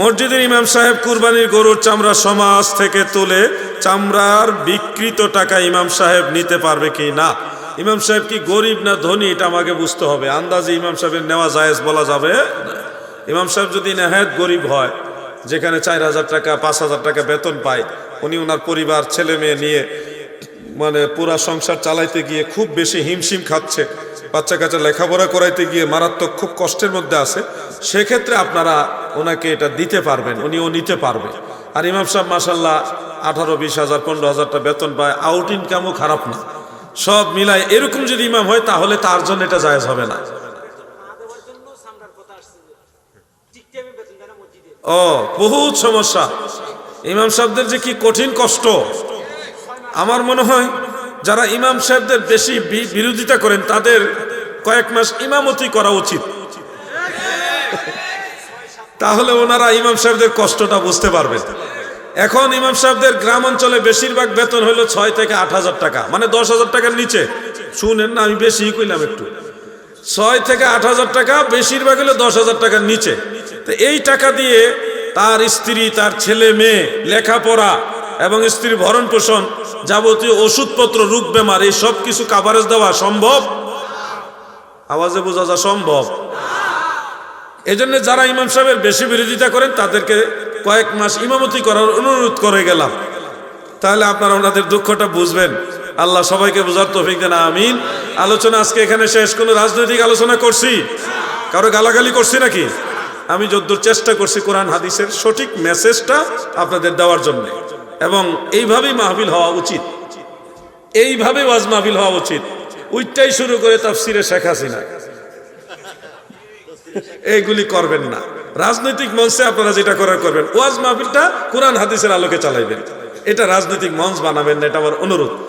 মসজিদের ইমাম সাহেব কুরবানির গরুর চামড়া সমাজ থেকে তুলে চামড়ার বিকৃত টাকা ইমাম সাহেব নিতে পারবে কি না? ইমাম সাহেব কি গরিব না ধনী এটা আমাকে বুঝতে হবে। আন্দাজে ইমাম সাহেবের নেওয়া জায়েজ বলা যাবে না। ইমাম সাহেব যদি নেহায়েত গরিব হয়, যেখানে 4,000 টাকা 5,000 টাকা বেতন পায়, উনি ওনার পরিবার ছেলে মেয়ে নিয়ে মানে পুরা সংসার চালাইতে গিয়ে খুব বেশি হিমশিম খাচ্ছে, বাচ্চা কাচ্চা লেখাপড়া করাইতে গিয়ে মারাত্মক খুব কষ্টের মধ্যে আছে, সেক্ষেত্রে আপনারা ওনাকে এটা দিতে পারবেন, উনিও নিতে পারবে। আর ইমাম সাহেব মাশাল্লাহ 18-20,000 15,000টা বেতন পায়, আউট ইনকামও খারাপ না, সব মিলাই এরকম যদি ইমাম হয় তাহলে তার জন্য এটা জায়েজ হবে না। ও বহুত সমস্যা, ইমাম সাহেবদের যে কি কঠিন কষ্ট। আমার মনে হয় যারা ইমাম সাহেবদের বেশি বিরোধিতা করেন তাদের কয়েক মাস ইমামতি করা উচিত, তাহলে ওনারা ইমাম সাহেবদের কষ্টটা বুঝতে পারবেন। এখন ইমাম সাহেবদের গ্রাম অঞ্চলে বেশিরভাগ বেতন হলো 6 থেকে 8,000 টাকা, মানে 10,000 টাকার নিচে। শুনেন না, আমি বেশি কইলাম একটু, 6 থেকে 8,000 টাকা, বেশিরভাগ হলো 10,000 টাকার নিচে। তো এই টাকা দিয়ে তার স্ত্রী, তার ছেলে মেয়ে লেখাপড়া এবং স্ত্রীর ভরণ পোষণ, যাবতীয় ওষুধপত্র, রোগ বেমার, এই সব কিছু কাভারেজ দেওয়া সম্ভব? আওয়াজে বোঝা যা সম্ভব? এজন্য যারা ইমাম সাহেবের বেশি বিরোধিতা করেন তাদেরকে কয়েক মাস ইমামতি করার অনুরোধ করে গেলাম, তাহলে আপনারা ওনাদের দুঃখটা বুঝবেন। আল্লাহ সবাইকে বোঝার তৌফিক দেন, আমিন। আলোচনা আজকে এখানে শেষ। কোনো রাজনৈতিক আলোচনা করছি? কারো গালাগালি করছি নাকি? আমি যদ্দূর চেষ্টা করছি কোরআন হাদিসের সঠিক মেসেজটা আপনাদের দেওয়ার জন্য, এবং এইভাবেই মাহফিল হওয়া উচিত, এইভাবে ওয়াজ মাহফিল হওয়া উচিত। ওইটাই শুরু করে তাফসিরে শেখ হাসিনা, এইগুলি করবেন না। রাজনৈতিক মঞ্চে আপনারা যেটা করার করবেন, ওয়াজ মাহফিলটা কোরআন হাদিসের আলোকে চালাইবেন, এটা রাজনৈতিক মঞ্চ বানাবেন না, এটা আমার অনুরোধ।